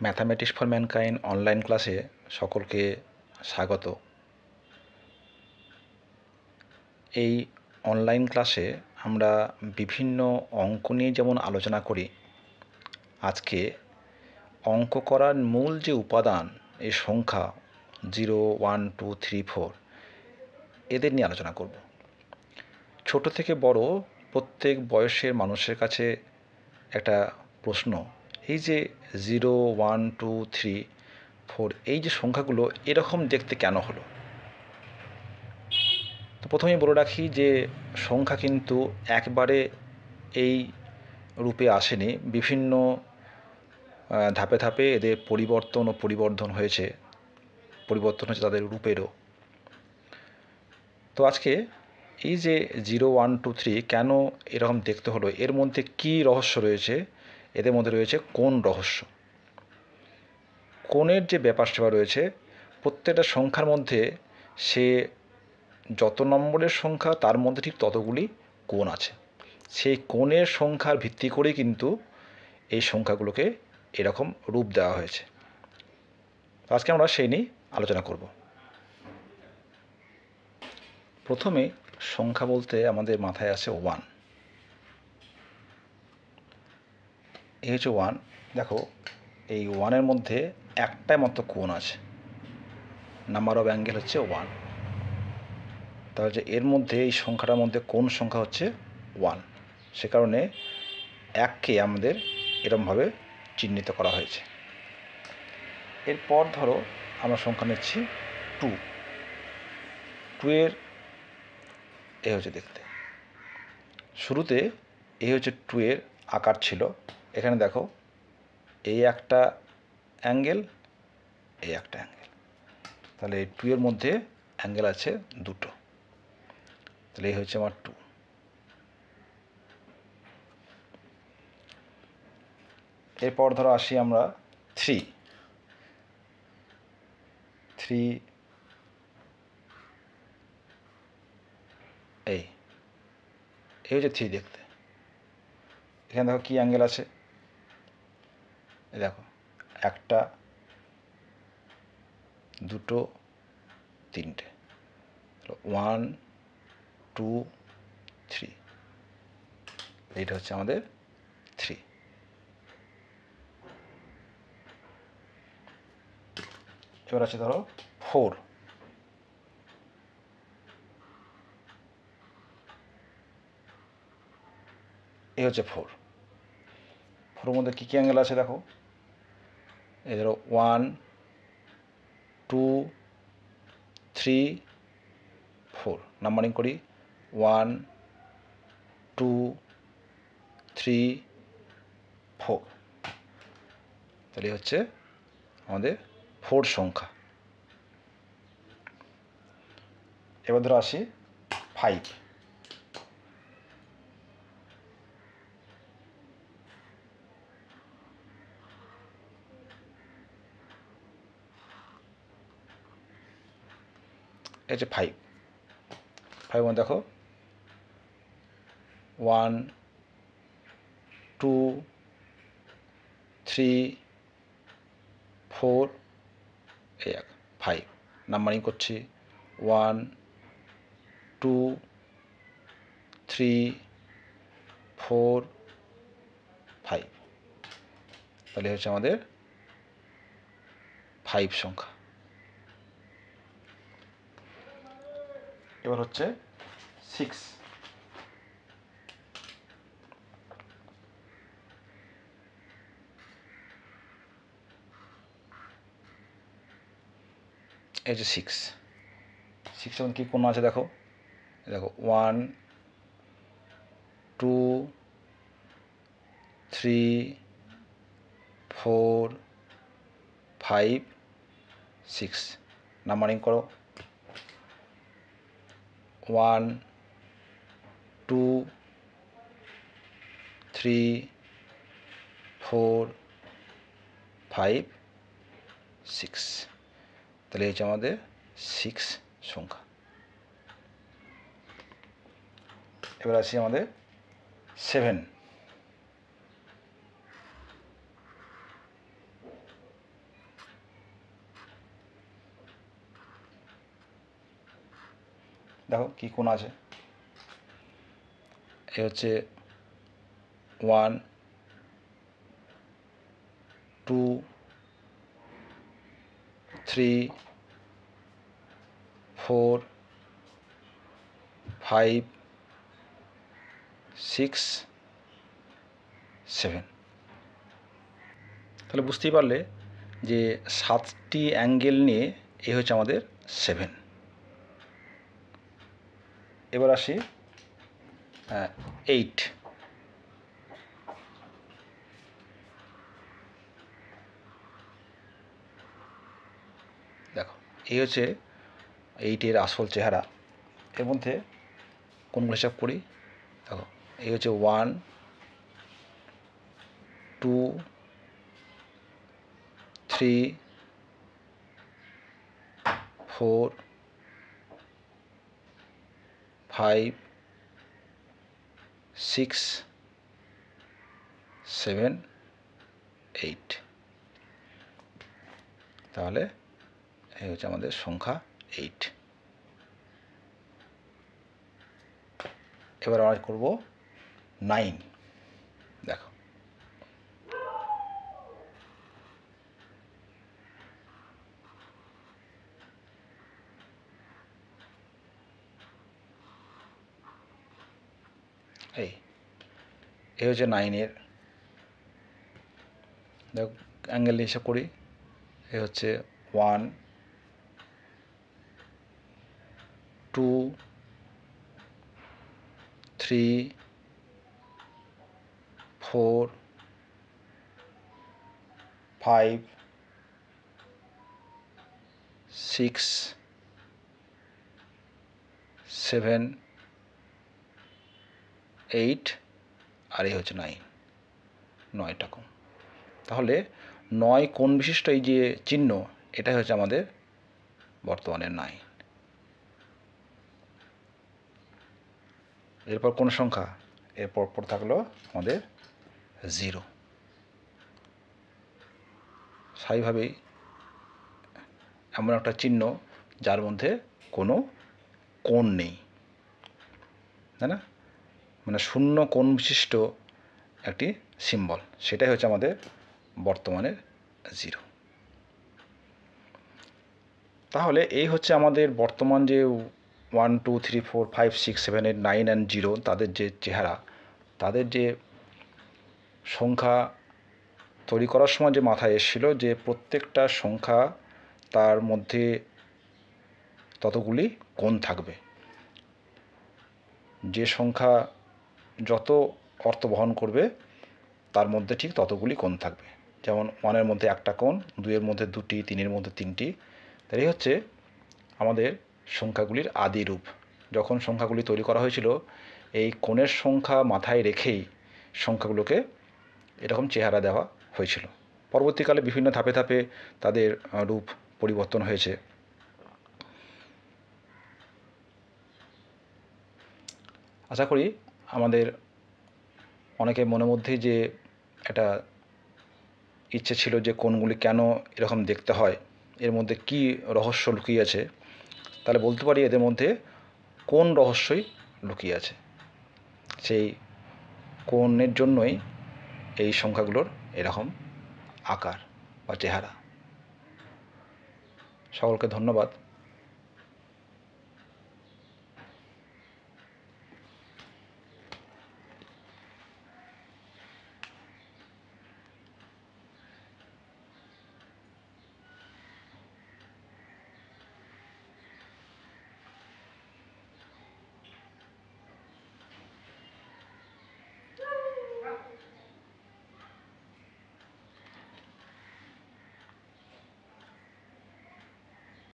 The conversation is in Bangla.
ম্যাথামেটিক্স ফর ম্যানকাইন্ড অনলাইন ক্লাসে সকলকে স্বাগত। এই অনলাইন ক্লাসে আমরা বিভিন্ন অঙ্ক নিয়ে যেমন আলোচনা করি, আজকে অঙ্ক করার মূল যে উপাদান এই সংখ্যা 0, 1, 2, 3, 4 এদের নিয়ে আলোচনা করব। ছোট থেকে বড় প্রত্যেক বয়সের মানুষের কাছে একটা প্রশ্ন, এই যে 0, 1, 2, 3, 4 এই যে সংখ্যাগুলো এরকম দেখতে কেন হলো? তো প্রথমেই বলে রাখি যে সংখ্যা কিন্তু একবারে এই রূপে আসেনি, বিভিন্ন ধাপে ধাপে এদের পরিবর্তন ও পরিবর্ধন হয়েছে, পরিবর্তন হয়েছে তাদের রূপেরও। তো আজকে এই যে 0, 1, 2, 3 কেন এরকম দেখতে হলো, এর মধ্যে কী রহস্য রয়েছে? এদের মধ্যে রয়েছে কোণ রহস্য। কোণের যে ব্যাপার সেবা রয়েছে, প্রত্যেকটা সংখ্যার মধ্যে সে যত নম্বরের সংখ্যা তার মধ্যে ঠিক ততগুলি কোণ আছে। সেই কোণের সংখ্যার ভিত্তি করেই কিন্তু এই সংখ্যাগুলোকে এরকম রূপ দেওয়া হয়েছে। আজকে আমরা সেই নিয়ে আলোচনা করব। প্রথমে সংখ্যা বলতে আমাদের মাথায় আসে 1। এই হচ্ছে 1। দেখো, এই 1-এর মধ্যে একটাই মাত্র কোণ আছে, নাম্বার অফ অ্যাঙ্গেল হচ্ছে 1। তাহলে এর মধ্যে এই সংখ্যাটার মধ্যে কোন সংখ্যা হচ্ছে 1, সে কারণে 1কে আমাদের এরমভাবে চিহ্নিত করা হয়েছে। এরপর ধরো আমরা সংখ্যা নিচ্ছি 2। 2-এর এ হচ্ছে দেখতে, শুরুতে এই হচ্ছে 2-এর আকার ছিল। এখানে দেখো, এই একটা অ্যাঙ্গেল, এই একটা অ্যাঙ্গেল, তাহলে এই 2-এর মধ্যে অ্যাঙ্গেল আছে দুটো, তাহলে এই হচ্ছে আমার 2। এরপর ধরো আসি আমরা 3। এই হচ্ছে 3 দেখতে। এখানে দেখো কী অ্যাঙ্গেল আছে, এই দেখো একটা, দুটো, তিনটে, 1, 2, 3, এইটা হচ্ছে আমাদের 3। এবার আছে ধরো 4। এই হচ্ছে 4। 4-এর মধ্যে কী কী অ্যাঙ্গেল আছে দেখো, এই ধরো 1, 2, 3, 4, নাম্বারিং করি 1, 2, 3, 4, তাহলে হচ্ছে আমাদের 4 সংখ্যা। এবার ধরো আসি 5। এই হচ্ছে 5। 5 মধ্যে দেখো 1, 2, 3, 4, এই 5, নাম্বারিং করছি 1, 2, 3, 4, 5, তাহলে হচ্ছে আমাদের 5 সংখ্যা। এবার হচ্ছে 6। এই যে 6। 6 এর কী কোণ আছে দেখো, দেখো 1, 2, 3, 4, 5, 6, নাম্বারিং করো 1, 2, 3, 4, 5, 6, তাহলে হচ্ছে আমাদের 6 সংখ্যা। এবার আসি আমাদের 7। দেখো কী কোণ আছে। এ হচ্ছে 1 2 3 4 5 6 7। তাহলে বুঝতেই পারলে যে 7টি অ্যাঙ্গেল নিয়ে এ হচ্ছে আমাদের 7। এবার আসি 8। দেখো এই হচ্ছে 8-এর আসল চেহারা। এর মধ্যে কোনগুলো হিসাব করি। দেখো এই হচ্ছে 1 2 3 4 5 6 7 8। তাহলে এই হচ্ছে আমাদের সংখ্যা 8। এবার আমরা করব 9। দেখো এই হচ্ছে 9-এর। দেখো অ্যাঙ্গেল হিসাব করি। এ হচ্ছে 1 2 3 4 5 6 7 8 আর এই হচ্ছে 9। 9টা কোণ। তাহলে 9 কোণ বিশিষ্ট এই যে চিহ্ন, এটাই হচ্ছে আমাদের বর্তমানের 9। এরপর কোন সংখ্যা? এরপর পর থাকলো আমাদের 0। স্বাভাবিকভাবেই এমন একটা চিহ্ন যার মধ্যে কোনো কোণ নেই, তাই না? মানে শূন্য কোণ বিশিষ্ট একটি সিম্বল, সেটাই হচ্ছে আমাদের বর্তমানের 0। তাহলে এই হচ্ছে আমাদের বর্তমান যে 1 2 3 4 5 6 7 8 9 অ্যান্ড 0 তাদের যে চেহারা, তাদের যে সংখ্যা তৈরি করার সময় যে মাথায় এসেছিল যে প্রত্যেকটা সংখ্যা তার মধ্যে ততগুলি কোণ থাকবে। যে সংখ্যা যত অর্থ বহন করবে তার মধ্যে ঠিক ততগুলি কোণ থাকবে। যেমন 1-এর মধ্যে একটা কোণ, 2-এর মধ্যে 2টি, 3-এর মধ্যে 3টি। তাই এই হচ্ছে আমাদের সংখ্যাগুলির আদি রূপ। যখন সংখ্যাগুলি তৈরি করা হয়েছিল এই কোণের সংখ্যা মাথায় রেখেই সংখ্যাগুলোকে এরকম চেহারা দেওয়া হয়েছিল। পরবর্তীকালে বিভিন্ন ধাপে ধাপে তাদের রূপ পরিবর্তন হয়েছে। আশা করি আমাদের অনেকের মনের মধ্যেই যে একটা ইচ্ছে ছিল যে কোণগুলি কেন এরকম দেখতে হয়, এর মধ্যে কি রহস্য লুকিয়ে আছে, তাহলে বলতে পারি এদের মধ্যে কোন রহস্যই লুকিয়ে আছে। সেই কোণের জন্যই এই সংখ্যাগুলোর এরকম আকার বা চেহারা। সকলকে ধন্যবাদ।